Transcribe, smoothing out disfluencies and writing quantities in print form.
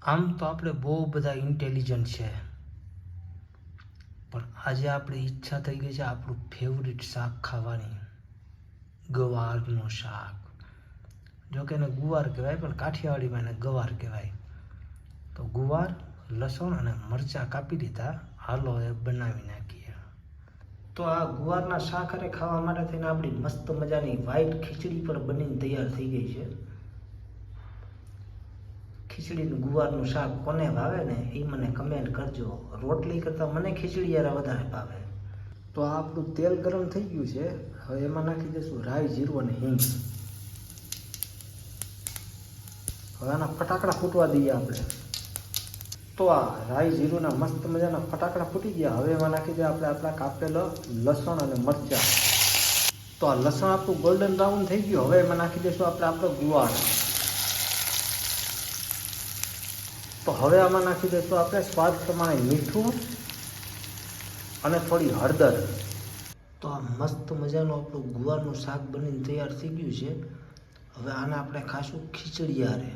આમ તો આપણે બહુ બધા ઇન્ટેલિજન્ટ છે, પણ આજે આપણી ઈચ્છા થઈ ગઈ છે આપણું ફેવરિટ શાક ખાવાની, ગવારનું શાક. જો કે એને ગુવાર કહેવાય, પણ કાઠિયાવાડીમાં એને ગવાર કહેવાય. તો ગુવાર, લસણ અને મરચાં કાપી દીધા, હાલો એ બનાવી નાખીએ. તો આ ગુવારના શાક હારે ખાવા માટે થઈને આપણી મસ્ત મજાની વ્હાઈટ ખીચડી પણ બનીને તૈયાર થઈ ગઈ છે. ખીચડીનું ગુવારનું શાક કોને ભાવે ને એ મને કમેન્ટ કરજો. રોટલી કરતાં મને ખીચડી યાર વધારે ભાવે. તો આ આપણું તેલ ગરમ થઈ ગયું છે. હવે એમાં નાખી દઈશું રાઈ, જીરું અને હિંગ. હવે આના ફટાકડા ફૂટવા દઈએ આપણે. તો આ રાઈ જીરુંના મસ્ત મજાના ફટાકડા ફૂટી ગયા. હવે એમાં નાખી દઈએ આપણે આપણા કાપેલો લસણ અને મરચાં. તો આ લસણ આપણું ગોલ્ડન બ્રાઉન થઈ ગયું. હવે એમાં નાખી દઈશું આપણે આપણો ગુવાર. તો હવે આમાં નાખી દઈશું આપણે સ્વાદ પ્રમાણે મીઠું અને થોડી હળદર. તો આ મસ્ત મજાનું આપણું ગુવારનું શાક બનીને તૈયાર થઈ ગયું છે. હવે આને આપણે ખાશું ખીચડી હારે.